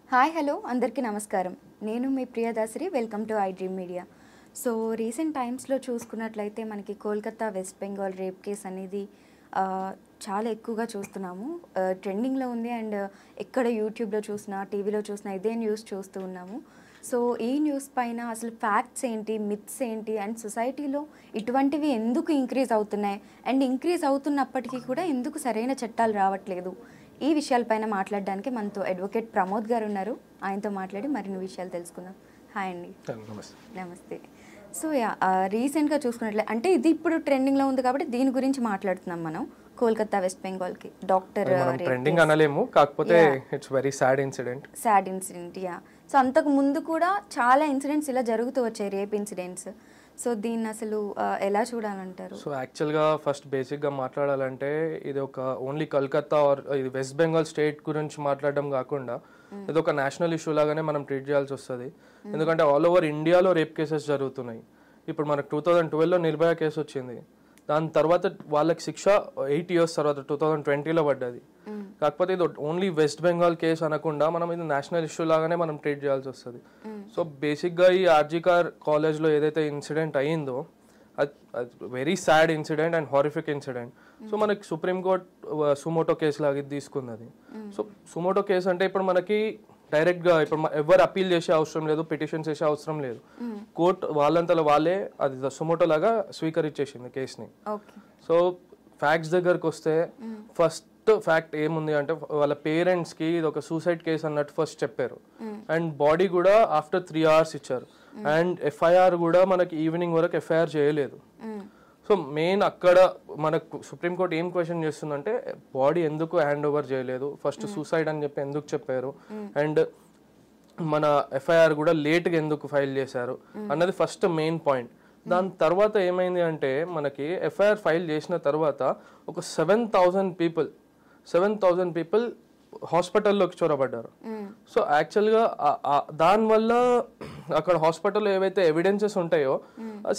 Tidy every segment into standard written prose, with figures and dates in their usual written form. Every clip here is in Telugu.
హాయ్ హలో అందరికీ నమస్కారం. నేను మీ Priyadasari. Welcome to I Dream Media. So recent టైమ్స్లో చూసుకున్నట్లయితే మనకి Kolkata West Bengal rape case అనేది చాలా ఎక్కువగా చూస్తున్నాము. ట్రెండింగ్లో ఉంది. అండ్ ఎక్కడ యూట్యూబ్లో చూసినా టీవీలో చూసినా ఇదే న్యూస్ చూస్తూ ఉన్నాము. సో ఈ న్యూస్ పైన అసలు ఫ్యాక్ట్స్ ఏంటి, మిత్స్ ఏంటి, అండ్ సొసైటీలో ఇటువంటివి ఎందుకు ఇంక్రీజ్ అవుతున్నాయి, అండ్ ఇంక్రీజ్ అవుతున్నప్పటికీ కూడా ఎందుకు సరైన చట్టాలు రావట్లేదు, ఈ విషయాలపైన మాట్లాడడానికి మనతో అడ్వకేట్ ప్రమోద్ గారు ఉన్నారు. ఆయనతో మాట్లాడి మరిన్ని విషయాలు తెలుసుకుందాం. హాయ్ అండి. నమస్తే. సో రీసెంట్గా చూసుకున్నట్లే అంటే ఇది ఇప్పుడు ట్రెండింగ్లో ఉంది కాబట్టి దీని గురించి మాట్లాడుతున్నాం మనం. కోల్కతా వెస్ట్ బెంగాల్కి డాక్టర్ ట్రెండింగ్ అనలేము, కాకపోతే it's very sad incident. So అంతకు ముందు కూడా చాలా ఇన్సిడెంట్స్ ఇలా జరుగుతూ వచ్చాయి, రేప్ ఇన్సిడెంట్స్. సో దీన్ని అసలు ఎలా చూడాలంటారు? సో యాక్చువల్గా ఫస్ట్ బేసిక్గా మాట్లాడాలంటే ఇది ఒక ఓన్లీ కల్కత్తా ఆర్ ఇది వెస్ట్ బెంగాల్ స్టేట్ గురించి మాట్లాడడం కాకుండా ఇది ఒక నేషనల్ ఇష్యూ లాగానే మనం ట్రీట్ చేయాల్సి వస్తుంది. ఎందుకంటే ఆల్ ఓవర్ ఇండియాలో రేప్ కేసెస్ జరుగుతున్నాయి. ఇప్పుడు మనకు 2012లో నిర్భయ కేసు వచ్చింది. దాని తర్వాత వాళ్ళకి శిక్ష 8 years తర్వాత 2020లో పడ్డది. కాకపోతే ఇది ఓన్లీ వెస్ట్ బెంగాల్ కేసు అనకుండా మనం ఇది నేషనల్ ఇష్యూ లాగానే మనం ట్రీట్ చేయాల్సి వస్తుంది. సో బేసిక్గా ఈ ఆర్జీకార్ కాలేజ్లో ఏదైతే ఇన్సిడెంట్ అయ్యిందో అది very sad incident and horrific incident. So మనకి సుప్రీంకోర్టు సుమోటో కేసు లాగా ఇది తీసుకున్నది. సో సుమోటో కేసు అంటే ఇప్పుడు మనకి డైరెక్ట్గా ఇప్పుడు ఎవరు అప్పీల్ చేసే అవసరం లేదు, పిటిషన్ చేసే అవసరం లేదు. కోర్టు వాళ్ళంతలో వాళ్ళే అది సుమోటో లాగా స్వీకరించేసింది కేసుని. సో ఫ్యాక్ట్స్ దగ్గరకు వస్తే ఫస్ట్ ఫ్యాక్ట్ ఏముంది అంటే వాళ్ళ పేరెంట్స్కి ఇది ఒక సూసైడ్ కేసు అన్నట్టు ఫస్ట్ చెప్పారు. అండ్ బాడీ కూడా ఆఫ్టర్ 3 hours ఇచ్చారు. అండ్ ఎఫ్ఐఆర్ కూడా మనకి ఈవినింగ్ వరకు ఎఫ్ఐఆర్ చేయలేదు. సో మెయిన్ అక్కడ మనకు సుప్రీంకోర్టు ఏం క్వశ్చన్ చేస్తుందంటే బాడీ ఎందుకు హ్యాండ్ ఓవర్ చేయలేదు, ఫస్ట్ సూసైడ్ అని చెప్పి ఎందుకు చెప్పారు, అండ్ మన ఎఫ్ఐఆర్ కూడా లేట్గా ఎందుకు ఫైల్ చేశారు అన్నది ఫస్ట్ మెయిన్ పాయింట్. దాని తర్వాత ఏమైంది అంటే మనకి ఎఫ్ఐఆర్ ఫైల్ చేసిన తర్వాత ఒక 7,000 పీపుల్ హాస్పిటల్లోకి చొరబడ్డారు. సో యాక్చువల్గా దానివల్ల అక్కడ హాస్పిటల్లో ఏవైతే ఎవిడెన్సెస్ ఉంటాయో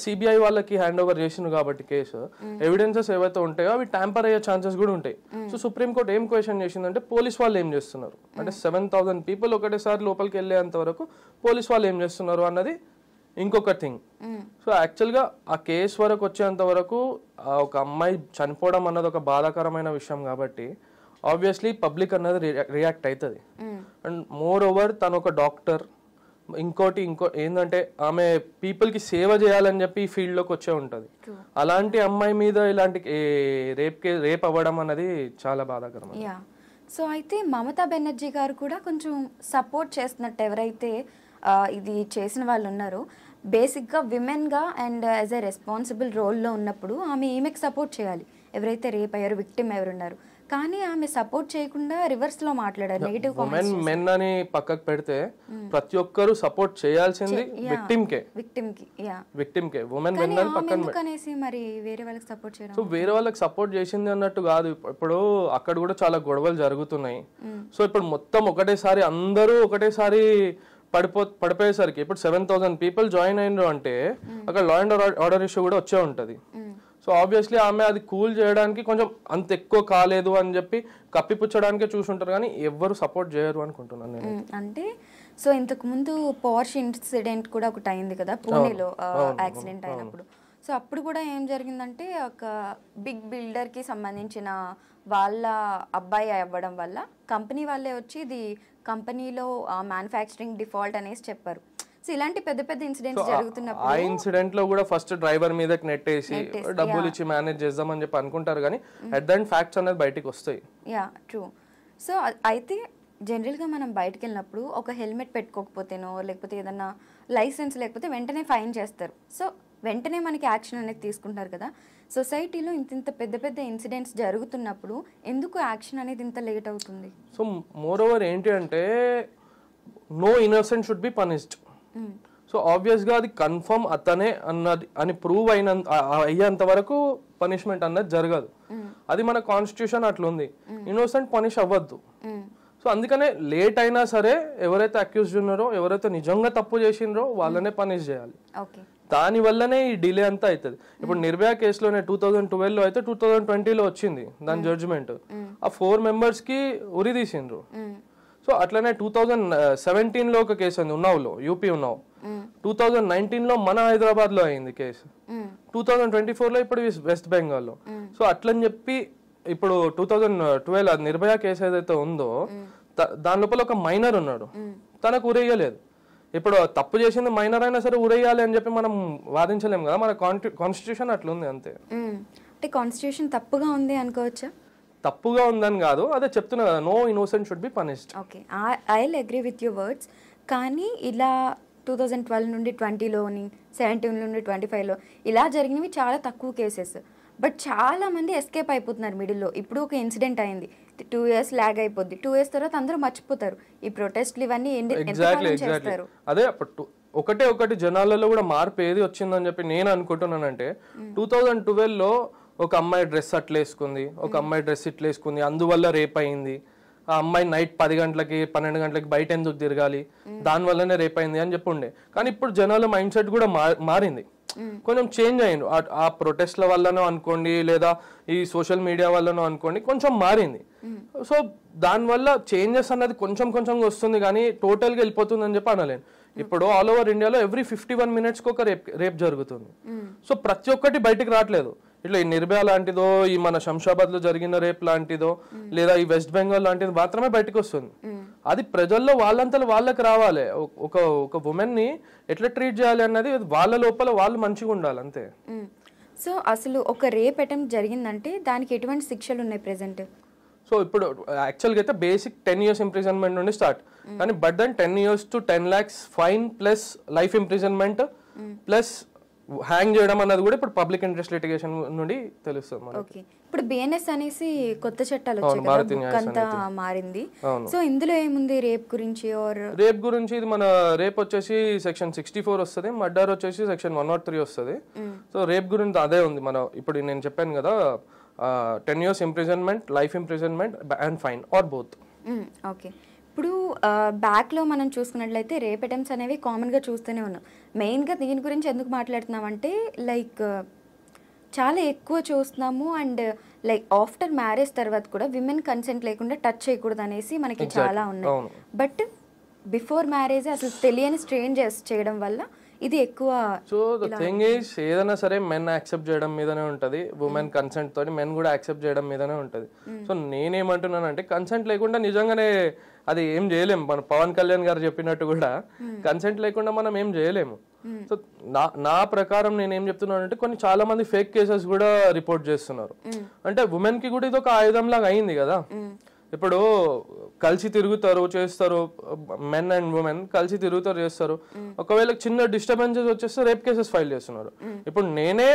సిబిఐ వాళ్ళకి హ్యాండ్ ఓవర్ చేసింది కాబట్టి కేసు ఎవిడెన్సెస్ ఏవైతే ఉంటాయో అవి ట్యాంపర్ అయ్యే ఛాన్సెస్ కూడా ఉంటాయి. సో సుప్రీంకోర్టు ఏం క్వశ్చన్ చేసిందంటే పోలీస్ వాళ్ళు ఏం చేస్తున్నారు అంటే 7,000 పీపుల్ ఒకటేసారి లోపలికి వెళ్ళేంత వరకు పోలీస్ వాళ్ళు ఏం చేస్తున్నారు అన్నది ఇంకొక థింగ్. సో యాక్చువల్గా ఆ కేసు వరకు వచ్చేంత వరకు ఒక అమ్మాయి చనిపోవడం అన్నది ఒక బాధాకరమైన విషయం కాబట్టి ఆబ్వియస్లీ పబ్లిక్ అన్నది రియాక్ట్ అవుతుంది. అండ్ మోర్ ఓవర్ తను ఒక డాక్టర్, ఇంకో ఏంటంటే ఆమె పీపుల్కి సేవ చేయాలని చెప్పి ఈ ఫీల్డ్లోకి వచ్చే ఉంటుంది. అలాంటి అమ్మాయి మీద ఇలాంటి రేప్ అవ్వడం అన్నది చాలా బాధాకరం. సో అయితే మమతా బెనర్జీ గారు కూడా కొంచెం సపోర్ట్ చేస్తున్నట్టు ఎవరైతే ఇది చేసిన వాళ్ళు ఉన్నారో బేసిక్గా విమెన్గా అండ్ యాజ్ ఎ రెస్పాన్సిబుల్ రోల్లో ఉన్నప్పుడు ఈమెకి సపోర్ట్ చేయాలి. ఎవరైతే రేప్ అయ్యారో విక్టిమ్ ఎవరున్నారు, కానీ ఆమె సపోర్ట్ చేయకుండా రివర్స్ లో మాట్లాడారు. నెగటివ్ కామెంట్స్ మెన్ అని పక్కకు పెడితే ప్రతి ఒక్కరు సపోర్ట్ చేయాల్సింది విక్టిమ్ కే ఉమెన్ మెన్ అని పక్కన అనేసి మరి వేరే వాళ్ళకి సపోర్ట్ చేయడం. సో వేరే వాళ్ళకి సపోర్ట్ చేసింది అన్నట్టు కాదు. ఇప్పుడు అక్కడ కూడా చాలా గొడవలు జరుగుతున్నాయి. సో ఇప్పుడు మొత్తం ఒకటేసారి అందరూ ఒకటేసారి పడిపోయేసరికి ఇప్పుడు 7,000 పీపుల్ జాయిన్ అయినరు అంటే అక్కడ లా అండ్ ఆర్డర్ ఇష్యూ కూడా వచ్చే ఉంటది. సో ఆబ్వియస్లీ ఆమె అది కూల్ చేయడానికి కొంచెం అంత ఎక్కువ కాలేదు అని చెప్పి కప్పిపుచ్చడానికే చూసుంటారు, కానీ ఎవ్వరు సపోర్ట్ చేయరు అనుకుంటున్నాను నేను. అంటే సో ఇంతకు ముందు పోర్ష్ ఇన్సిడెంట్ కూడా ఒకటి అయింది కదా పూణేలో, యాక్సిడెంట్ అయినప్పుడు. సో అప్పుడు కూడా ఏం జరిగిందంటే ఒక బిగ్ బిల్డర్కి సంబంధించిన వాళ్ళ అబ్బాయి అవ్వడం వల్ల కంపెనీ వాళ్ళే వచ్చి ఇది కంపెనీలో మ్యానుఫ్యాక్చరింగ్ డిఫాల్ట్ అనేసి చెప్పారు. సో ఇలాంటి పెద్ద పెద్ద ఇన్సిడెంట్స్ జరుగుతున్నప్పుడు ఆ ఇన్సిడెంట్ లో కూడా ఫస్ట్ డ్రైవర్ మీదకి నెట్టేసి డబ్బులు ఇచ్చి మేనేజ్ చేద్దామని చెప్పి అనుకుంటారు, కానీ అట్ ద ఎండ్ ఫ్యాక్ట్స్ అనేది బయటికి వస్తాయి. ట్రూ. సో అయితే జనరల్గా మనం బయటకు వెళ్ళినప్పుడు ఒక హెల్మెట్ పెట్టుకోకపోతేనో లేకపోతే ఏదన్నా లైసెన్స్ లేకపోతే వెంటనే ఫైన్ చేస్తారు. సో వెంటనే మనకి యాక్షన్ అనేది తీసుకుంటారు కదా. సొసైటీలో ఇంత పెద్ద పెద్ద ఇన్సిడెంట్స్ జరుగుతున్నప్పుడు ఎందుకు యాక్షన్ అనేది ఇంత లేట్ అవుతుంది? సో మోర్ ఓవర్ ఏంటి అంటే no innocent should be punished. So ఆబ్వియస్గా అది కన్ఫర్మ్ అతనే అన్నది అని ప్రూవ్ అయ్యేంత వరకు పనిష్మెంట్ అన్నది జరగదు. అది మన కాన్స్టిట్యూషన్ అట్లుంది. ఇన్నోసెంట్ పనిష్ అవ్వద్దు. సో అందుకనే లేట్ అయినా సరే ఎవరైతే అక్యూజ్డ్ ఉన్నారో ఎవరైతే నిజంగా తప్పు చేసిండ్రో వాళ్ళనే పనిష్ చేయాలి. దాని వల్లనే ఈ డిలే అంతా అవుతుంది. ఇప్పుడు నిర్భయ కేసులోనే 2012లో అయితే 2020లో వచ్చింది దాని జడ్జిమెంట్. ఆ 4 members కి ఉరి తీసిండ్రు. సో అట్లనే 2017లో ఒక కేసు ఉంది ఉన్నావులో, యూపీ ఉన్నావు. 2019లో మన హైదరాబాద్ లో అయింది కేసు. 2024లో ఇప్పుడు వెస్ట్ బెంగాల్లో. సో అట్లని చెప్పి ఇప్పుడు 2012 అది నిర్భయ కేసు ఏదైతే ఉందో దాని లోపల ఒక మైనర్ ఉన్నాడు, తనకు ఉరేయలేదు. ఇప్పుడు తప్పు చేసింది మైనర్ అయినా సరే ఉరేయాలి అని చెప్పి మనం వాదించలేం కదా, మన కాన్స్టిట్యూషన్ అట్లుంది అంతే. అంటే కాన్స్టిట్యూషన్ తప్పుగా ఉంది అనుకోవచ్చా? తప్పుగా ఉందని కాదు, అదే చెప్తున్నా కదా, no innocent should be punished. Okay, I will agree with your words. కానీ ఇలా 2012 నుండి 20లోని 17 నుండి 25లో ఇలా జరిగినవి చాలా తక్కువ కేసెస్. బట్ చాలా మంది ఎస్కేప్ అయిపోతున్నారు మిడిల్లో. ఇప్పుడు ఒక ఇన్సిడెంట్ అయింది, 2 years ల్యాగ్ అయిపోద్ది, 2 years తర్వాత అందరూ మర్చిపోతారు. ఈ ప్రొటెస్ట్లు ఇవన్నీ చేస్తారు. అదే ఒకటి జనాలలో కూడా మార్పు ఏది వచ్చిందని చెప్పి నేను అనుకుంటున్నానంటే, 2012లో ఒక అమ్మాయి డ్రెస్ అట్లా వేసుకుంది, ఒక అమ్మాయి డ్రెస్ ఇట్లా వేసుకుంది, అందువల్ల రేప్ అయింది. ఆ అమ్మాయి నైట్ 10 గంటలకి 12 గంటలకి బయట ఎందుకు తిరగాలి, దానివల్లనే రేప్ అయింది అని చెప్పి ఉండే. కానీ ఇప్పుడు జనాల మైండ్ సెట్ కూడా మారింది, కొంచెం చేంజ్ అయ్యింది. ఆ ప్రొటెస్ట్ల వల్లనో అనుకోండి, లేదా ఈ సోషల్ మీడియా వల్లనో అనుకోండి, కొంచెం మారింది. సో దానివల్ల చేంజెస్ అన్నది కొంచెం కొంచెంగా వస్తుంది, కానీ టోటల్గా వెళ్ళిపోతుంది అని చెప్పి అనలేను. ఇప్పుడు ఆల్ ఓవర్ ఇండియాలో ఎవ్రీ 51 minutes ఒక రేప్ జరుగుతుంది. సో ప్రతి ఒక్కటి బయటికి రావట్లేదు. ఇట్లా ఈ నిర్భయ లాంటిదో, ఈ మన శంషాబాద్ లో జరిగిన రేప్ లాంటిదో, లేదా ఈ వెస్ట్ బెంగాల్ లాంటిది మాత్రమే బయటకు వస్తుంది. అది ప్రజల్లో వాళ్ళంతా వాళ్ళకి రావాలి. ఒక ఉమెన్ ని ఎట్లా ట్రీట్ చేయాలి అన్నది వాళ్ళ లోపల వాళ్ళు మంచిగా ఉండాలి అంతే. సో అసలు ఒక రేప్ అటెంప్ట్ జరిగిందంటే దానికి ఎటువంటి శిక్షలు ఉన్నాయి ప్రెసెంట్? సో ఇప్పుడు యాక్చువల్గా అయితే బేసిక్ 10 years ఇంప్రిజన్మెంట్ నుండి స్టార్ట్, కానీ but then 10 years to 10 lakhs fine plus life imprisonment plus hang చేయడం అన్నది కూడా ఇప్పుడు పబ్లిక్ ఇంట్రెస్ట్ లిటిగేషన్ నుండి తెలుస్తుంది. ఓకే, ఇప్పుడు బిఎన్ఎస్ అనేసి కొత్త చట్టాలు వచ్చాయి, మారింది. సో ఇందులో ఏముంది రేప్ గురించి? రేప్ గురించి ఇది మన రేప్ వచ్చేసి సెక్షన్ 64 వస్తుంది, మర్డర్ వచ్చేసి సెక్షన్ 103 వస్తుంది. సో రేప్ గురించి అదే ఉంది. మన ఇప్పుడు నేను చెప్పాను కదా, 10 years imprisonment, life imprisonment and fine or both. Okay, ఇప్పుడు బ్యాక్లో మనం చూసుకున్నట్లయితే రేప్ అటెంప్ట్స్ అనేవి కామన్గా చూస్తూనే ఉన్నాం. మెయిన్గా దీని గురించి ఎందుకు మాట్లాడుతున్నామంటే లైక్ చాలా ఎక్కువ చూస్తున్నాము. అండ్ లైక్ ఆఫ్టర్ మ్యారేజ్ తర్వాత కూడా విమెన్ కన్సెంట్ లేకుండా టచ్ చేయకూడదు అనేసి మనకి చాలా ఉన్నాయి. బట్ బిఫోర్ మ్యారేజ్ అసలు తెలియని స్ట్రేంజర్స్ చేయడం వల్ల ఇది ఎక్కువ. సో ద థింగ్ ఈస్, ఏదైనా సరే మెన్ యాక్సెప్ట్ చేయడం మీదనే ఉంటది, ఉమెన్ కన్సెంట్ తోటి మెన్ కూడా యాక్సెప్ట్ చేయడం మీదనే ఉంటది. సో నేనేమంటున్నానంటే కన్సెంట్ లేకుండా నిజంగానే అది ఏం చేయలేము. మన పవన్ కళ్యాణ్ గారు చెప్పినట్టు కూడా కన్సెంట్ లేకుండా మనం ఏం చేయలేము. సో నా ప్రకారం నేను ఏం చెప్తున్నానంటే, కొన్ని చాలా మంది ఫేక్ కేసెస్ కూడా రిపోర్ట్ చేస్తున్నారు. అంటే ఉమెన్ కి కూడా ఇది ఒక ఆయుధం లాగా అయింది కదా. ఇప్పుడు కలిసి తిరుగుతారు, చేస్తారు, మెన్ అండ్ ఉమెన్ కలిసి తిరుగుతారు, చేస్తారు. ఒకవేళ చిన్న డిస్టర్బెన్సెస్ వచ్చేస్తే రేప్ కేసెస్ ఫైల్ చేస్తున్నారు. ఇప్పుడు నేనే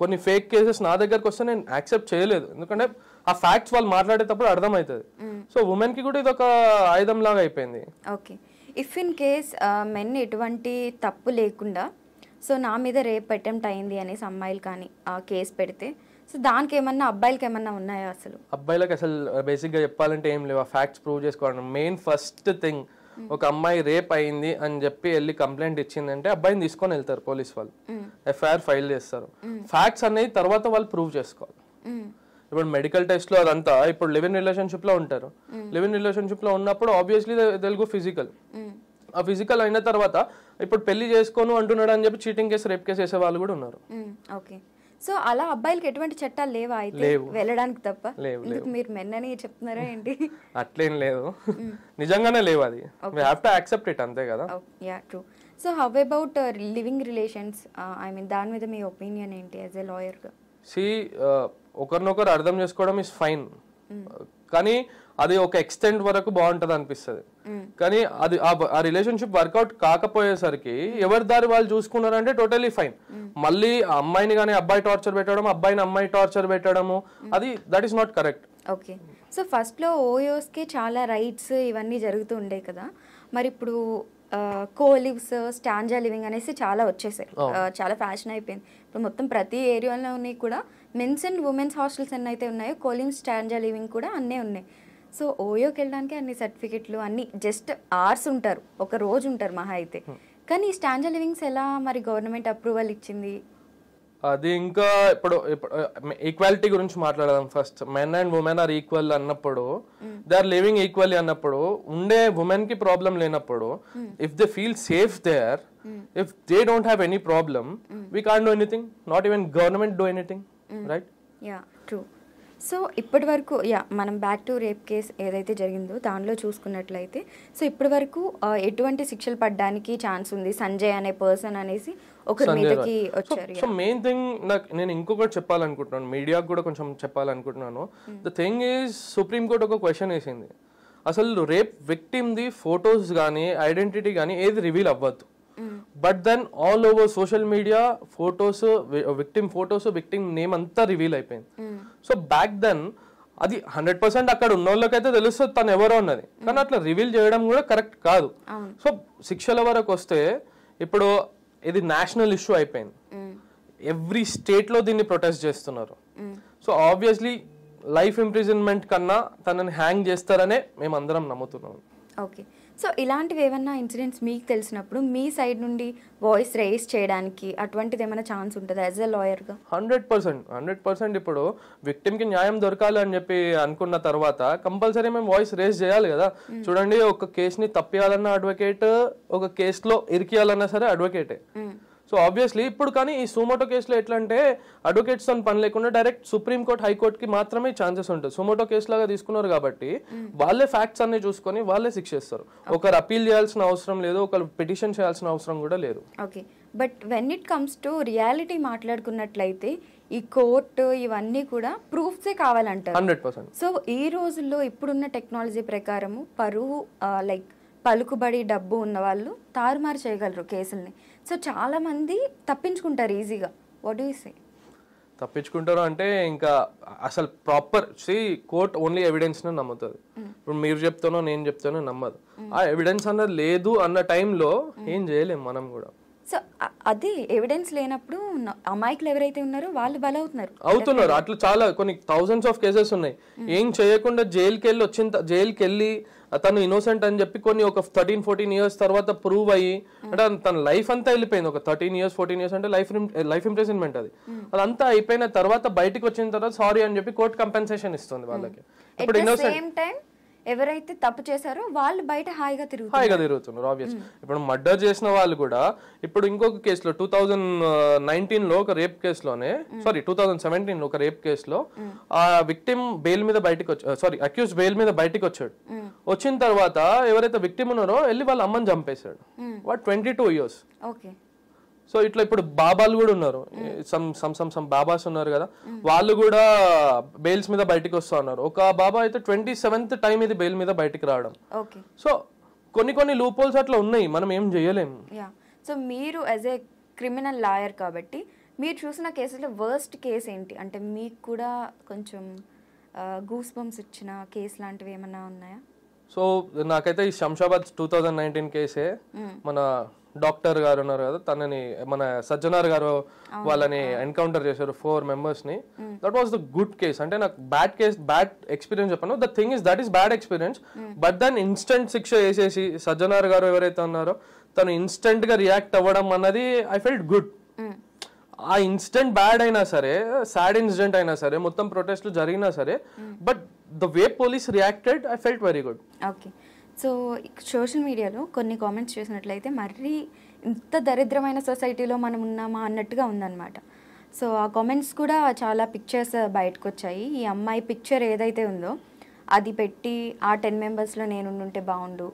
కొన్ని ఫేక్ కేసెస్ నా దగ్గరకు వస్తే నేను యాక్సెప్ట్ చేయలేదు, ఎందుకంటే ఆ ఫ్యాక్ట్స్ వాళ్ళు మాట్లాడేటప్పుడు అర్థమవుతుంది. సో ఉమెన్ కి కూడా ఇది ఒక ఆయుధం లాగా అయిపోయింది. Okay, if in case men ఎటువంటి తప్పు లేకుండా సో నా మీద రేప్ అటెంప్ట్ అయింది అనేసి అమ్మాయిలు కానీ కేసు పెడితే, సో దానికి ఏమన్నా అబ్బాయిలకి ఏమన్నా ఉన్నాయా? అసలు అబ్బాయిలకు అసలు బేసిక్ గా చెప్పాలంటే ఏం లేవు. ఆ ఫ్యాక్ట్స్ ప్రూవ్ చేసుకోవడం మెయిన్ ఫస్ట్ థింగ్. ఒక అమ్మాయి రేప్ అయింది అని చెప్పి వెళ్ళి కంప్లైంట్ ఇచ్చిందంటే అబ్బాయిని తీసుకొని వెళ్తారు పోలీస్ వాళ్ళు, ఎఫ్ఐఆర్ ఫైల్ చేస్తారు. ఫ్యాక్ట్స్ అనేది తర్వాత వాళ్ళు ప్రూవ్ చేసుకోవాలి. ఇప్పుడు మెడికల్ టెస్ట్ లో అదంతా, ఇప్పుడు లివ్ ఇన్ రిలేషన్షిప్ లో ఉంటారు, లివ్ ఇన్ రిలేషన్షిప్ లో ఉన్నప్పుడు ఆబ్వియస్లీ తెలుగు ఫిజికల్. ఆ ఫిజికల్ అయిన తర్వాత ఇప్పుడు పెళ్లి చేసుకోను అంటున్నాడు అని చెప్పి చీటింగ్ కేసు, రేప్ కేసు వేసే వాళ్ళు కూడా ఉన్నారు. ఓకే, సో అలా అబ్బాయిలకి ఎటువంటి చట్టాలు లేవా అయితే వెళ్ళడానికి తప్ప? మీరు మెన్ అని చెప్తున్నారా ఏంటి? అట్లేం లేదు, నిజంగానే లేవు. అది we have to accept it, అంతే కదా. Yeah true. So how about living relations, I mean దాని మీద మీ ఒపీనియన్ ఏంటి యాజ్ ఎ లాయర్ గా? సి, ఒకరినొకరు అర్థం చేసుకోవడం ఇస్ ఫైన్, కానీ అది ఒక ఎక్స్టెంట్ వరకు బాగుంటది అనిపిస్తుంది. కానీ అది ఆ రిలేషన్షిప్ వర్కౌట్ కాకపోయేసరికి ఎవరి దారి వాళ్ళు చూసుకున్నారంటే టోటలీ ఫైన్. మళ్ళీ ఆ అమ్మాయిని కానీ అబ్బాయి టార్చర్ పెట్టడం, అబ్బాయిని అమ్మాయి టార్చర్ పెట్టడము, అది that is not correct. Okay, so first లో ఓయోస్కి చాలా రైట్స్ ఇవన్నీ జరుగుతూ ఉండే కదా, మరి ఇప్పుడు కోలివ్స్, స్టాంజా లివింగ్ అనేసి చాలా వచ్చేసాయి, చాలా ఫ్యాషన్ అయిపోయింది. ఇప్పుడు మొత్తం ప్రతి ఏరియాలోని కూడా మెన్స్ అండ్ ఉమెన్స్ హాస్టల్స్ ఎన్ని అయితే ఉన్నాయో కోలివ్, స్టాంజా లివింగ్ కూడా అన్నీ ఉన్నాయి. సో ఓయోకి వెళ్ళడానికి అన్ని సర్టిఫికెట్లు అన్ని జస్ట్ అవర్స్ ఉంటారు, ఒక రోజు ఉంటారు మహా అయితే. కానీ ఈ స్టాండ్ లివింగ్స్ ఎలా మరి గవర్నమెంట్ అప్రూవల్ ఇచ్చింది? అది ఇంకా ఇప్పుడు ఈక్వాలిటీ గురించి మాట్లాడదాం first. Men and women are equal అన్నప్పుడు, దే ఆర్ లివింగ్ ఈక్వల్లీ అన్నప్పుడు, ఉండే ఉమెన్ కి ప్రాబ్లం లేనప్పుడు, if they feel safe there, if they don't have any problem, we can't do anything. Not even government do anything, right? Yeah, true. So ఇప్పటి వరకు మనం బ్యాక్ టు రేప్ కేస్ ఏదైతే జరిగిందో దానిలో చూసుకున్నట్లయితే, సో ఇప్పటి వరకు ఎటువంటి శిక్షలు పడడానికి ఛాన్స్ ఉంది సంజయ్ అనే పర్సన్ అనేసి ఒకరి మీదకి వచ్చారు. సో మెయిన్ థింగ్ నేను ఇంకొకటి చెప్పాలనుకుంటున్నాను, మీడియాకు కూడా కొంచెం చెప్పాలనుకుంటున్నాను. The thing is, Supreme Court ఒక క్వశ్చన్ వేసింది, అసలు రేప్ విక్టిమ్ ది ఫొటోస్ కానీ ఐడెంటిటీ కానీ ఏది రివీల్ అవ్వద్దు. But then all over social media photos, victim photos, victim name అంతా రివీల్ అయిపోయింది. సో బ్యాక్ దెన్ అది 100% అక్కడ ఉన్న వాళ్ళకైతే తెలుస్తుంది తను ఎవరో అన్నది, కానీ అట్లా రివీల్ చేయడం కూడా కరెక్ట్ కాదు. సో శిక్షల వరకు వస్తే ఇప్పుడు ఇది నేషనల్ ఇష్యూ అయిపోయింది, ఎవ్రీ స్టేట్ లో దీన్ని ప్రొటెస్ట్ చేస్తున్నారు. సో ఆబ్వియస్లీ లైఫ్ ఇంప్రిజన్మెంట్ కన్నా తనని హ్యాంగ్ చేస్తారనే మేము అందరం నమ్ముతున్నాం. ఓకే. సో ఇలాంటివి ఏమన్నా ఇన్సిడెంట్స్ మీకు తెలిసినప్పుడు మీ సైడ్ నుండి వాయిస్ రేస్ చేయడానికి అటువంటిది ఏమైనా ఛాన్స్ ఉంటుందా యాజ్ ఎ లాయర్గా? 100%. ఇప్పుడు విక్టిమ్కి న్యాయం దొరకాలి అని చెప్పి అనుకున్న తర్వాత కంపల్సరీ మేము వాయిస్ రేస్ చేయాలి కదా. చూడండి, ఒక కేసుని తప్పియాలన్న అడ్వకేట్, ఒక కేసులో ఇరికియాలన్నా సరే అడ్వకేటే. సో ఆబ్వియస్లీ ఇప్పుడు కానీ ఈ సుమోటో కేసులో ఎట్లా అంటే అడ్వకేట్స్ తో పని లేకుండా డైరెక్ట్ సుప్రీంకోర్టు, హైకోర్టుకి మాత్రమే ఛాన్సెస్ ఉంటుంది. సుమోటో కేసు లాగా తీసుకున్నారు కాబట్టి వాళ్ళే ఫ్యాక్ట్స్ అన్ని చూసుకొని వాళ్ళే శిక్షిస్తారు. ఒకరు అపీల్ చేయాల్సిన అవసరం లేదు, ఒకరు పిటిషన్ చేయాల్సిన అవసరం కూడా లేదు. Okay. But when it comes to reality మాట్లాడుకున్నట్లయితే ఈ కోర్టు ఇవన్నీ కూడా ప్రూఫ్సే కావాలంటారు. 100%. సో ఈ రోజుల్లో ఇప్పుడున్న టెక్నాలజీ ప్రకారము పరువు లైక్ పలుకుబడి డబ్బు ఉన్న వాళ్ళు తారుమారు చేయగలరు కేసుల్ని. సో చాలా మంది తప్పించుకుంటారు ఈజీగా. What do you say? తప్పించుకుంటారు అంటే ఇంకా అసలు ప్రాపర్ కోర్ట్ ఓన్లీ ఎవిడెన్స్ ను నమ్ముతుంది. ఇప్పుడు మీరు చెప్తానో నేను చెప్తానో నమ్మదు. ఆ ఎవిడెన్స్ అన్నది లేదు అన్న టైంలో ఏం చేయలేము మనం కూడా. సో అది ఎవిడెన్స్ లేనప్పుడు అమాయకులు ఎవరైతే ఉన్నారో వాళ్ళు బలవుతున్నారు. అట్లా చాలా కొన్ని థౌసండ్స్ ఆఫ్ కేసెస్ ఉన్నాయి. ఏం చేయకుండా జైలుకి వెళ్ళి తను ఇన్నోసెంట్ అని చెప్పి కొన్ని ఒక 13-14 ఇయర్స్ తర్వాత ప్రూవ్ అయ్యి, అంటే తన లైఫ్ అంతా వెళ్ళిపోయింది. ఒక 13 ఇయర్స్ 14 ఇయర్స్ అంటే లైఫ్ ఇంప్రిజన్మెంట్. అదంతా అయిపోయిన తర్వాత బయటకు వచ్చిన తర్వాత సారీ అని చెప్పి కోర్టు కంపెన్సేషన్ ఇస్తుంది వాళ్ళకి. ఇప్పుడు ఇన్నోసెంట్ ఎవరైతే తప్పు చేశారో వాళ్ళు బయట హాయిగా తిరుగుతున్నారు. ఆబ్వియస్. ఇప్పుడు మర్డర్ చేసిన వాళ్ళు కూడా ఇప్పుడు ఇంకొక కేసులో 2019లో ఒక రేప్ కేసులోనే, 2017లో ఒక రేప్ కేసులో ఆ విక్టిమ్ బెయిల్ మీద అక్యూజ్ బెయిల్ మీద బయటికి వచ్చాడు. వచ్చిన తర్వాత ఎవరైతే విక్టిమ్ ఉన్నారో వెళ్ళి వాళ్ళ అమ్మని చంపేశాడు. వాడు 22 years. సో ఇట్లా ఇప్పుడు బాబాలు కూడా ఉన్నారు, సమ్ బాబాస్ ఉన్నారు కదా, వాళ్ళు కూడా బెయిల్స్ మీద బయటికి వస్తా ఉన్నారు. ఒక బాబా అయితే 27th టైం ఇది బెయిల్ మీద బయటికి రావడం. సో కొన్ని లూప్ హోల్స్ అట్లా ఉన్నాయి, మనం ఏం చేయలేము. సో మీరు యాజ్ ఏ క్రిమినల్ లాయర్ కాబట్టి మీరు చూసిన కేసులో వర్స్ట్ కేసు ఏంటి? అంటే మీకు కూడా కొంచెం గూస్ బంప్స్ ఇచ్చిన కేసు లాంటివి ఏమన్నా ఉన్నాయా? సో నాకైతే ఈ శంషాబాద్ 2019 కేసే, మన డాక్టర్ గారు ఉన్నారు కదా, తనని మన సజ్జనార్ గారు వాళ్ళని ఎన్కౌంటర్ చేశారు 4 members ని. That was the good case. అంటే నాకు బ్యాడ్ ఎక్స్పీరియన్స్ చెప్పాను. The thing is that is bad experience, but దాన్ని ఇన్స్టెంట్ శిక్ష వేసేసి సజ్జనార్ గారు ఎవరైతే ఉన్నారో తను ఇన్స్టెంట్ గా రియాక్ట్ అవ్వడం అన్నది ఐ ఫెల్ట్ గుడ్. ఆ ఇన్సిడెంట్ బ్యాడ్ అయినా సరే, సాడ్ ఇన్సిడెంట్ అయినా సరే, మొత్తం ప్రొటెస్ట్లు జరిగినా సరే, but the way police reacted I felt very good. Okay. So social మీడియాలో కొన్ని కామెంట్స్ చూసినట్లయితే మరీ ఇంత దరిద్రమైన సొసైటీలో మనం ఉన్నామా అన్నట్టుగా ఉందన్నమాట. సో ఆ కామెంట్స్ కూడా చాలా పిక్చర్స్ బయటకు వచ్చాయి. ఈ అమ్మాయి పిక్చర్ ఏదైతే ఉందో అది పెట్టి ఆ 10 members-లో నేను ఉంటే బాగుండు,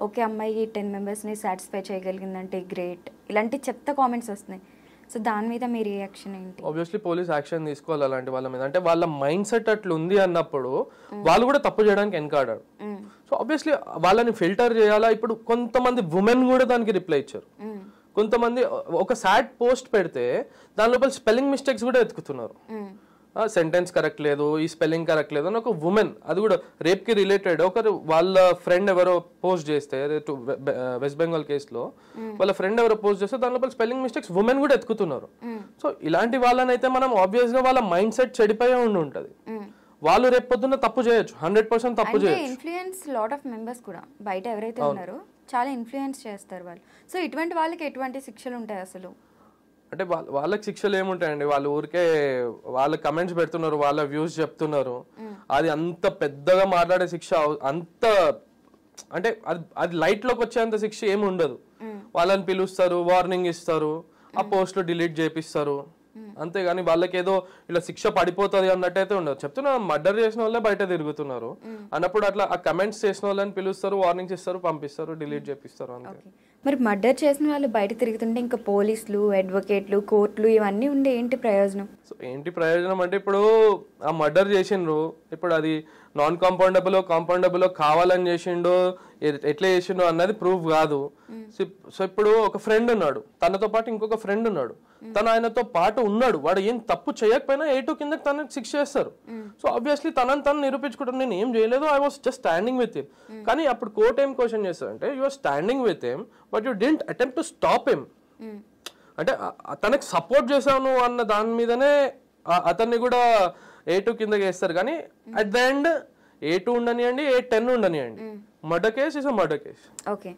ఓకే అమ్మాయి 10 members-ని సాటిస్ఫై చేయగలిగిందంటే గ్రేట్, ఇలాంటి చెత్త కామెంట్స్ వస్తున్నాయి. సో దాని మీద మీ రియాక్షన్ ఏంటి? ఆబ్వియస్లీ పోలీస్ యాక్షన్ తీసుకోవాలి అలాంటి వాళ్ళ మీద. అంటే వాళ్ళ మైండ్ సెట్ అట్లా ఉంది అన్నప్పుడు వాళ్ళు కూడా తప్పు చేయడానికి వెనకాడారు. సో ఆబ్వియస్లీ వాళ్ళని ఫిల్టర్ చేయాలా. ఇప్పుడు కొంతమంది ఉమెన్ కూడా దానికి రిప్లై ఇచ్చారు. కొంతమంది ఒక సాడ్ పోస్ట్ పెడితే దాని లోపల స్పెల్లింగ్ మిస్టేక్స్ కూడా ఎత్తుకుతున్నారు. సెంటెన్స్ కరెక్ట్ లేదు, ఈ స్పెల్లింగ్ కరెక్ట్ లేదు అని ఒక ఉమెన్, అది కూడా రేప్ కి రిలేటెడ్, ఒకరు వాళ్ళ ఫ్రెండ్ ఎవరో పోస్ట్ చేస్తే వెస్ట్ బెంగాల్ కేసులో వాళ్ళ ఫ్రెండ్ ఎవరో పోస్ట్ చేస్తే దాని లోపల స్పెల్లింగ్ మిస్టేక్స్ ఉమెన్ కూడా ఎత్తుకుతున్నారు. సో ఇలాంటి వాళ్ళనైతే మనం ఆబ్వియస్ గా వాళ్ళ మైండ్ సెట్ చెడిపోయే ఉంటది. వాళ్ళు రేపు పొద్దున్న తప్పు చేయొచ్చు, 100% తప్పు చేయొచ్చు. ఇన్ఫ్లుయెన్స్ లాట్ ఆఫ్ మెంబర్స్ కూడా బయట ఎవరైతే ఉన్నారో చాలా ఇన్ఫ్లుయెన్స్ చేస్తారు వాళ్ళు. సో ఇటువంటి వాళ్ళకి ఎటువంటి శిక్షలు ఉంటాయి అసలు? అంటే వాళ్ళకి శిక్షలు ఏముంటాయండి, వాళ్ళు ఊరికే వాళ్ళ కమెంట్స్ పెడుతున్నారు, వాళ్ళ వ్యూస్ చెప్తున్నారు. అది అంత పెద్దగా మాట్లాడే శిక్ష అంత అంటే అది లైట్ లోకి వచ్చేంత శిక్ష ఏమి ఉండదు. వాళ్ళని పిలుస్తారు, వార్నింగ్ ఇస్తారు, ఆ పోస్ట్ డిలీట్ చేపిస్తారు, అంతేగాని వాళ్ళకి ఏదో ఇలా శిక్ష పడిపోతుంది అన్నట్టయితే ఉండదు. చెప్తున్నా, మర్డర్ చేసిన వాళ్ళే బయట తిరుగుతున్నారు అన్నప్పుడు అట్లా ఆ కమెంట్స్ చేసిన వాళ్ళని పిలుస్తారు, వార్నింగ్స్ ఇస్తారు, పంపిస్తారు, డిలీట్ చేపిస్తారు అంతే. మరి మర్డర్ చేసిన వాళ్ళు బయట తిరుగుతుంటే ఇంకా పోలీసులు, అడ్వకేట్లు, కోర్టులు ఇవన్నీ ఉండే ఏంటి ప్రయోజనం? సో ఏంటి ప్రయోజనం అంటే ఇప్పుడు ఆ మర్డర్ చేసిండ్రు, ఇప్పుడు అది నాన్ కాంపౌండబుల్ కావాలని చేసిండో ఎట్లా చేసిండో అన్నది ప్రూఫ్ కాదు. సో ఇప్పుడు ఒక ఫ్రెండ్ ఉన్నాడు, తనతో పాటు ఇంకొక ఫ్రెండ్ ఉన్నాడు, తను ఆయనతో పాటు ఉన్నాడు, వాడు ఏం తప్పు చేయకపోయినా 8 కింద తనకి శిక్ష చేస్తారు. సో ఆబ్వియస్లీ తను నిరూపించుకుంటారు, నేను ఏం చేయలేదు, I was just standing with him. కానీ అప్పుడు కోర్ట్ ఏం క్వశ్చన్ చేస్తారు అంటే, you are standing with him but you didn't attempt to stop him. అంటే తనకి సపోర్ట్ చేశాను అన్న దాని మీదనే అతన్ని కూడా 8 కిందకి వేస్తారు. కానీ అట్ ద ఎండ్ 8 ఉండనియండి, 8-10 ఉండనియండి, murder case is a murder case. Okay,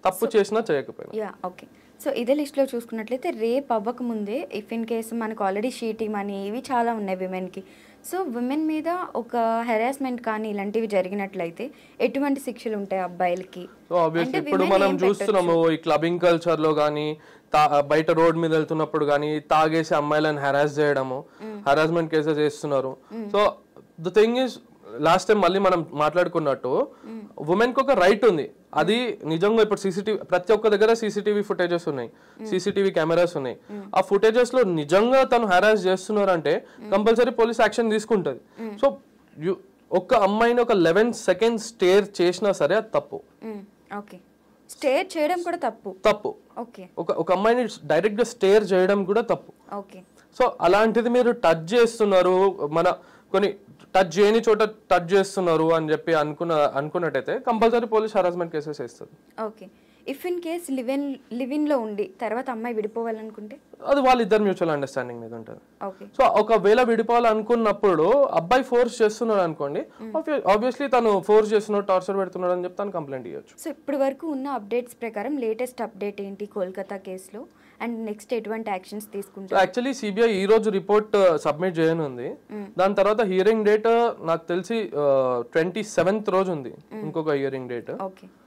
తప్పు చేసినా చేయకపోయినా. Yeah okay. సో ఇదే లిస్ట్లో చూసుకున్నట్లయితే రేప్ అవ్వకముందే ఇఫ్ ఇన్ కేసు మనకు ఆల్రెడీ షీటింగ్ అని ఇవి చాలా ఉన్నాయి విమెన్కి. సో విమెన్ మీద ఒక హెరాస్మెంట్ కానీ ఇలాంటివి జరిగినట్లయితే ఎటువంటి శిక్షలు ఉంటాయి అబ్బాయిలకి? సో ఆబ్వియస్లీ ఇప్పుడు మనం చూస్తున్నాము ఈ క్లబ్బింగ్ కల్చర్ లో కానీ బయట రోడ్ మీద వెళ్తున్నప్పుడు కానీ తాగేసి అమ్మాయిలను హెరాస్ చేయడము, హెరాస్మెంట్ కేసెస్ చేస్తున్నారు. So the thing is, last time మళ్ళీ మనం మాట్లాడుకున్నట్టు ఉమెన్ కి ఒక రైట్ ఉంది. అది నిజంగా ఇప్పుడు సీసీటీవీ ప్రతి ఒక్క దగ్గర సీసీటీవీ ఫుటేజెస్ ఉన్నాయి, సీసీటీవీ కెమెరాస్ ఉన్నాయి. ఆ ఫుటేజెస్ లో నిజంగా తను హెరాస్ చేస్తున్నారంటే కంపల్సరీ పోలీస్ యాక్షన్ తీసుకుంటది. సో ఒక్క అమ్మాయిని ఒక 11 seconds స్టేర్ చేసినా సరే అది తప్పు. ఓకే, స్టేర్ చేయడం కూడా తప్పు. ఓకే, ఒక అమ్మాయిని డైరెక్ట్ గా స్టేర్ చేయడం కూడా తప్పు. ఓకే, సో అలాంటిది మీరు టచ్ చేస్తున్నారు, మన కొన్ని టచ్ చేయని చోట టచ్ చేస్తున్నారు అని చెప్పి అనుకున్నట్టయితే కంపల్సరీ పోలీస్ హరాస్మెంట్ కేసెస్ వేస్తుంది. Okay, if in case live-in లో ఉండి తర్వాత అమ్మాయి విడిపోవాలనుకుంటే అది వాళ్ళిద్దరు మ్యూచువల్ అండర్స్టాండింగ్ మీద ఉంటుంది. ఓకే, సో ఒకవేళ విడిపోవాలనుకున్నప్పుడు అబ్బాయి ఫోర్స్ చేస్తున్నాడు అనుకోండి, ఆబ్వియస్లీ తను ఫోర్స్ చేస్తున్నాడు, టార్చర్ పెడుతున్నాడు అని చెప్పి తను కంప్లైంట్ ఇవ్వచ్చు. సో ఇప్పటి వరకు ఉన్న అప్డేట్స్ ప్రకారం లేటెస్ట్ అప్డేట్ ఏంటి కోల్కతా కేసులో, అండ్ నెక్స్ట్ ఎటువంటి యాక్షన్స్ తీసుకుంటారు? యాక్చువల్లీ సిబిఐ ఈ రోజు రిపోర్ట్ సబ్మిట్ చేయనుంది. దాని తర్వాత హియరింగ్ డేట్ నాకు తెలిసి 27th రోజు ఉంది, ఇంకొక హియరింగ్ డేట్.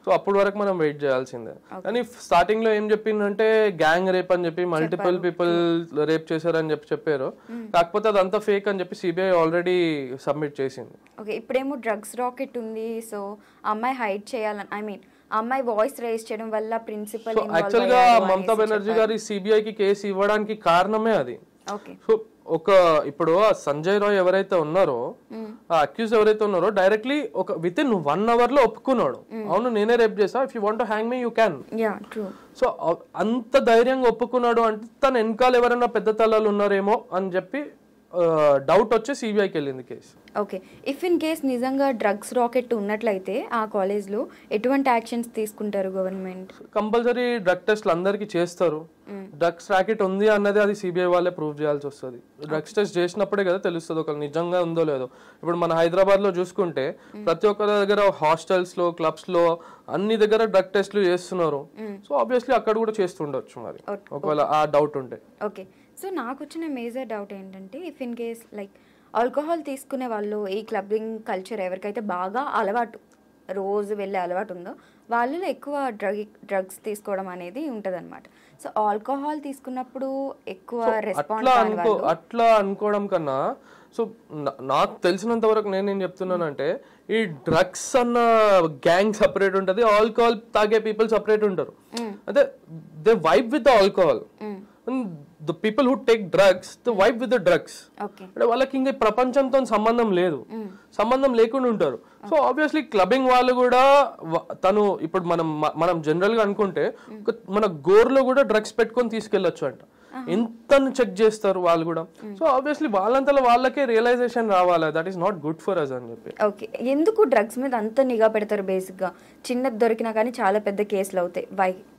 సో అప్పటి వరకు మనం వెయిట్ చేయాల్సిందే. కానీ స్టార్టింగ్ లో ఏం చెప్పిందంటే గ్యాంగ్ రేప్ అని చెప్పి మల్టిపుల్ పీపుల్ రేప్ చేశారని చెప్పారు. కాకపోతే అదంతా ఫేక్ అని చెప్పి సిబిఐ ఆల్రెడీ సబ్మిట్ చేసింది. ఓకే, ఇప్పుడేమో డ్రగ్స్ రాకెట్ ఉంది. సో అమ్మాయి హైడ్ చేయాలని, ఐ మీన్ అమ్మాయి వాయిస్ రైజ్ చేయడం వల్ల ప్రిన్సిపల్ యాక్చువల్ గా మమతా బెనర్జీ గారి సిబిఐకి కేసు ఇవ్వడానికి కారణమే అది. సో ఇప్పుడు సంజయ్ రాయ్ ఎవరైతే ఉన్నారో, ఆ అక్యూజ్ ఎవరైతే ఉన్నారో డైరెక్ట్లీ ఒక విత్ ఇన్ 1 hour లో ఒప్పుకున్నాడు, అవును నేనే రేప్ చేసా, if you want to hang me you can. So అంత ధైర్యంగా ఒప్పుకున్నాడు అంటే తన వెనకాల ఎవరైనా పెద్ద తలాలు ఉన్నారేమో అని చెప్పి డౌట్ వచ్చి సిబిఐకి వెళ్ళింది case. Okay, if in case నిజంగా డ్రగ్స్ రాకెట్ ఉన్నట్లయితే ఆ కాలేజ్లో ఎటువంటి యాక్షన్స్ తీసుకుంటారు గవర్నమెంట్? కంపల్సరీ డ్రగ్ టెస్ట్లు అందరికి చేస్తారు. డ్రగ్స్ రాకెట్ ఉంది అన్నది అది సిబిఐ వాళ్ళే ప్రూవ్ చేయాల్సి వస్తుంది. డ్రగ్స్ టెస్ట్ చేసినప్పుడే కదా తెలుస్తుంది ఒకళ్ళు నిజంగా ఉందో లేదో. ఇప్పుడు మన హైదరాబాద్ లో చూసుకుంటే ప్రతి ఒక్క దగ్గర హాస్టల్స్ లో, క్లబ్స్ లో అన్ని దగ్గర డ్రగ్ టెస్ట్లు చేస్తున్నారు. సో ఆబ్వియస్లీ అక్కడ కూడా చేస్తుండొచ్చు మరి, ఒకవేళ ఆ డౌట్ ఉంటే. ఓకే, సో నాకు వచ్చిన మేజర్ డౌట్ ఏంటంటే if in case like alcohol తీసుకునే వాళ్ళు, ఈ క్లబ్బింగ్ కల్చర్ ఎవరికైతే బాగా అలవాటు, రోజు వెళ్ళే అలవాటు ఉందో వాళ్ళలో ఎక్కువ డ్రగ్స్ తీసుకోవడం అనేది ఉంటదన్నమాట. సో ఆల్కహాల్ తీసుకున్నప్పుడు ఎక్కువ అట్లా అనుకోవడం కన్నా, సో నాకు తెలిసినంత వరకు నేనేం చెప్తున్నానంటే ఈ డ్రగ్స్ అన్న గ్యాంగ్ సపరేట్ ఉంటది, ఆల్కహాల్ తాగే పీపుల్ సపరేట్ ఉంటారు. అంటే they vibe with the alcohol. The people who take drugs, they vibe with the drugs. అంటే వాళ్ళకి ఇంకా ప్రపంచంతో సంబంధం లేదు, సంబంధం లేకుండా ఉంటారు. సో ఆబ్వియస్లీ క్లబ్బింగ్ వాళ్ళు కూడా తను ఇప్పుడు మనం జనరల్ గా అనుకుంటే మన గోర్లో కూడా డ్రగ్స్ పెట్టుకొని తీసుకెళ్లొచ్చు అంట. ఎంత చెక్ చేస్తారు వాళ్ళు కూడా. సో ఆబ్వియస్లీ వాళ్ళంతలో వాళ్ళకే రియలైజేషన్ రావాలి, that is not good for us అని చెప్పి. ఓకే, ఎందుకు డ్రగ్స్ మీద అంత నిఘా పెడతారు? బేసిక్ గా చిన్నది దొరికినా కానీ చాలా పెద్ద కేసులు అవుతాయి.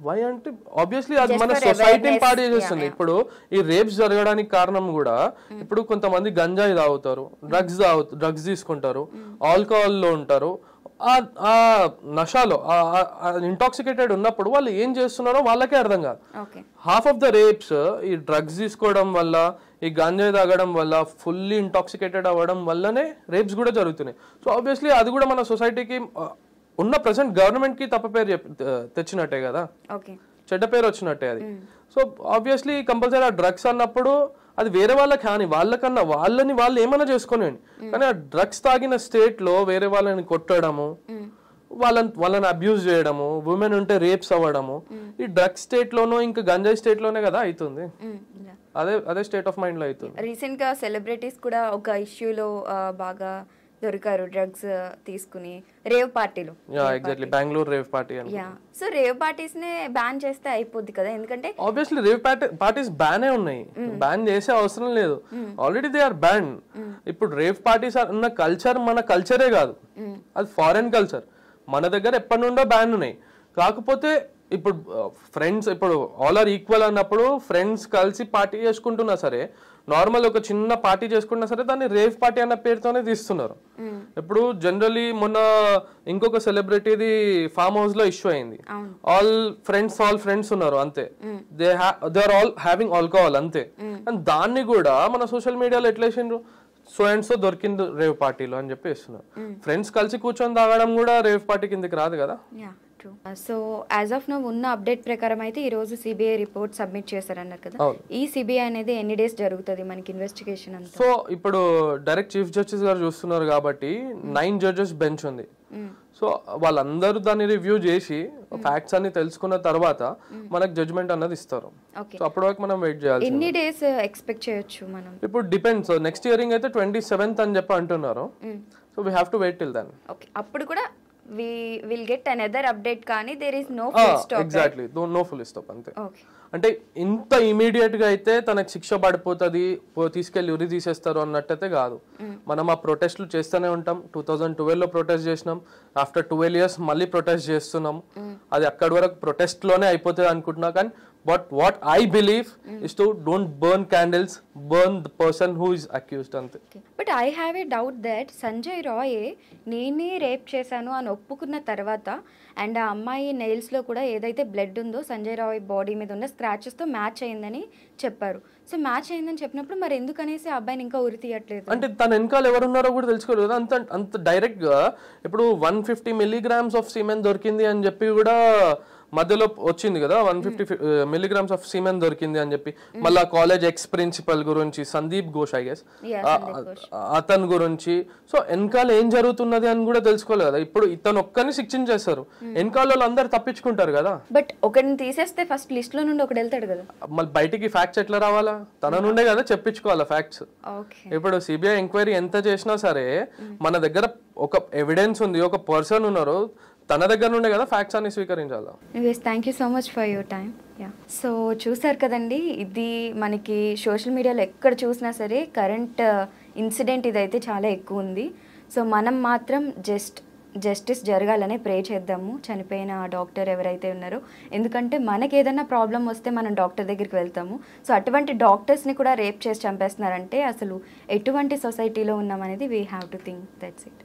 వై అంటే ఆబ్వియస్లీ అది మన సొసైటీని పాడు చేస్తుంది. ఇప్పుడు ఈ రేప్స్ జరగడానికి కారణం కూడా ఇప్పుడు కొంతమంది గంజాయి తాగుతారు, డ్రగ్స్ తీసుకుంటారు, ఆల్కహాల్ లో ఉంటారు. ఆ నషాలో ఇంటాక్సికేటెడ్ ఉన్నప్పుడు వాళ్ళు ఏం చేస్తున్నారో వాళ్ళకే అర్థం కాదు. హాఫ్ ఆఫ్ ద రేప్స్ ఈ డ్రగ్స్ తీసుకోవడం వల్ల, ఈ గాంజాయి తాగడం వల్ల, ఫుల్లీ ఇంటాక్సికేటెడ్ అవ్వడం వల్లనే రేప్స్ కూడా జరుగుతున్నాయి. సో ఆబ్వియస్లీ అది కూడా మన సొసైటీకి ఉన్న ప్రెసెంట్ గవర్నమెంట్ కి తప్ప పేరు తెచ్చినట్టే కదా, చెడ్డ పేరు వచ్చినట్టే అది. సో ఆబ్వియస్లీ కంపల్సరీ ఆ డ్రగ్స్ అన్నప్పుడు అది వేరే వాళ్ళకి హాని, వాళ్ళకన్నా వాళ్ళు ఏమైనా చేసుకోనివ్వండి, కానీ ఆ డ్రగ్స్ తాగిన స్టేట్ లో వేరే వాళ్ళని కొట్టడము, వాళ్ళని అబ్యూజ్ చేయడము, ఉమెన్ ఉంటే రేప్స్ అవ్వడము, ఈ డ్రగ్స్ స్టేట్ లోనో ఇంకా గంజాయి స్టేట్ లోనే కదా అవుతుంది. అదే స్టేట్ ఆఫ్ మైండ్ లో అవుతుంది. రీసెంట్ గా సెలబ్రిటీస్ కూడా ఒక ఇష్యూలో బాగా దొరికారు, డ్రగ్స్ తీసుకుని రేవ్ పార్టీలో. ఎగ్జాక్ట్లీ, బెంగళూరు రేవ్ పార్టీ అని. సో రేవ్ పార్టీస్ నే బ్యాన్ చేస్తే అయిపోద్ది కదా, ఎందుకంటే ఆబ్వియస్లీ రేవ్ పార్టీస్ బ్యానే ఉన్నాయి, బ్యాన్ చేసే అవసరం లేదు, ఆల్రెడీ దే ఆర్ బ్యాన్. ఇప్పుడు రేవ్ పార్టీస్ అన్న కల్చర్ మన కల్చరే కాదు, అది ఫారెన్ కల్చర్. మన దగ్గర ఎప్పటి నుండో బ్యాన్ ఉన్నాయి. కాకపోతే ఇప్పుడు ఫ్రెండ్స్, ఇప్పుడు ఆల్ ఆర్ ఈక్వల్ అన్నప్పుడు ఫ్రెండ్స్ కలిసి పార్టీ చేసుకుంటున్నా సరే, నార్మల్ ఒక చిన్న పార్టీ చేసుకున్నా సరే దాన్ని రేవ్ పార్టీ అన్న పేరుతోనే తీస్తున్నారు. ఇప్పుడు జనరలీ మొన్న ఇంకొక సెలబ్రిటీది ఫామ్ హౌస్ లో ఇష్యూ అయింది. ఆల్ ఫ్రెండ్స్ ఉన్నారు అంతే, they are all having alcohol అంతే. అండ్ దాన్ని కూడా మన సోషల్ మీడియాలో ఎట్లా వేసిండ్రు, సో అండ్ సో దొరికింది రేవ్ పార్టీలో అని చెప్పి ఇస్తున్నారు. ఫ్రెండ్స్ కలిసి కూర్చొని తాగడం కూడా రేవ్ పార్టీ కిందకి రాదు కదా. సో యాజ్ ఆఫ్ నౌ ఉన్న అప్డేట్ ప్రకారం అయితే ఈ రోజు సిబిఐ రిపోర్ట్ సబ్మిట్ చేశారన్నారు కదా, ఈ సిబిఐ అనేది ఎన్ని డేస్ జరుగుతుంది మనకి ఇన్వెస్టిగేషన్ అంతా? సో ఇప్పుడు డైరెక్ట్ చీఫ్ జస్టిస్ గారు చూస్తున్నారు కాబట్టి 9 జడ్జెస్ బెంచ్ ఉంది. సో వాళ్ళందరూ దాన్ని రివ్యూ చేసి ఫ్యాక్ట్స్ అన్ని తెలుసుకున్న తర్వాత మనకు జడ్జ్మెంట్ అన్నది ఇస్తారు. సో అప్పటి వరకు మనం వెయిట్ చేయాలి. ఎన్ని డేస్ ఎక్స్పెక్ట్ చేయొచ్చు మనం? ఇప్పుడు డిపెండ్స్, నెక్స్ట్ హియరింగ్ అయితే 27th అని చెప్పి అంటున్నారు. So we have to wait till then. Okay, అప్పుడు కూడా we will get another update కానీ there is no full stop. Exactly, no full stop అంతే. అంటే ఇంత ఇమీడియట్ గా అయితే తనకు శిక్ష పడిపోతుంది, తీసుకెళ్లి ఉరి తీసేస్తారు అన్నట్టయితే కాదు. మనం ఆ ప్రొటెస్ట్లు చేస్తూనే ఉంటాం. 2012 లో ప్రొటెస్ట్ చేసినాం, ఆఫ్టర్ 12 years మళ్ళీ ప్రొటెస్ట్ చేస్తున్నాం. అది అక్కడి వరకు ప్రొటెస్ట్ లోనే అయిపోతుంది అనుకుంటున్నా, కానీ but what I believe is to don't burn candles, burn the person who is accused ante. But I have a doubt that Sanjay Roy నేనే రేప్ చేశాను అని ఒప్పుకున్న తర్వాత అండ్ ఆ అమ్మాయి నెయిల్స్ లో కూడా ఏదైతే బ్లడ్ ఉందో సంజయ్ రాయ్ బాడీ మీద ఉన్న స్క్రాచెస్ తో మ్యాచ్ అయిందని చెప్పారు. సో మ్యాచ్ అయిందని చెప్పినప్పుడు మరి ఎందుకనేసి అబ్బాయిని ఇంకా ఉరి తీయట్లేదు? అంటే తన వెనకాల ఎవరున్నారో కూడా తెలుసుకోలేదు కదా. అంత డైరెక్ట్ గా ఇప్పుడు 150 milligrams ఆఫ్ సిమెన్ దొరికింది అని చెప్పి కూడా మధ్యలో వచ్చింది కదా, 150 milligrams ఆఫ్ సిమెన్ దొరికింది అని చెప్పి. మళ్ళా కాలేజ్ ఎక్స్ ప్రిన్సిపల్ గురించి సందీప్ ఘోష్ ఐ గెస్, అతని గురించి. సో వెనకాల ఏం జరుగుతున్నది అని కూడా తెలుసుకోలేదు కదా. ఇప్పుడు ఇతను ఒక్కరిని శిక్షించేస్తారు, వెనకాల వాళ్ళు అందరు తప్పించుకుంటారు కదా. బట్ ఒకరిని తీసేస్తే ఫస్ట్ లిస్ట్ లో నుండి ఒకటి వెళ్తాడు కదా, మళ్ళీ బయటికి ఫ్యాక్ట్స్ ఎట్లా రావాలా? తన నుండే కదా చెప్పించుకోవాలా ఫ్యాక్ట్స్. ఇప్పుడు సిబిఐ ఎంక్వైరీ ఎంత చేసినా సరే మన దగ్గర ఒక ఎవిడెన్స్ ఉంది, ఒక పర్సన్ ఉన్నారు, తన దగ్గర నుండే కదా ఫ్యాక్ట్స్ అన్ని స్వీకరించాలి. Thank you so much for your time. So చూసారు కదండి, ఇది మనకి సోషల్ మీడియాలో ఎక్కడ చూసినా సరే కరెంట్ ఇన్సిడెంట్ ఇదైతే చాలా ఎక్కువ ఉంది. సో మనం మాత్రం జస్టిస్ జరగాలనే ప్రే చేద్దాము చనిపోయిన డాక్టర్ ఎవరైతే ఉన్నారో. ఎందుకంటే మనకి ఏదైనా ప్రాబ్లం వస్తే మనం డాక్టర్ దగ్గరికి వెళ్తాము. సో అటువంటి డాక్టర్స్ని కూడా రేప్ చేసి చంపేస్తున్నారంటే అసలు ఎటువంటి సొసైటీలో ఉన్నామనేది we have to think. That's it.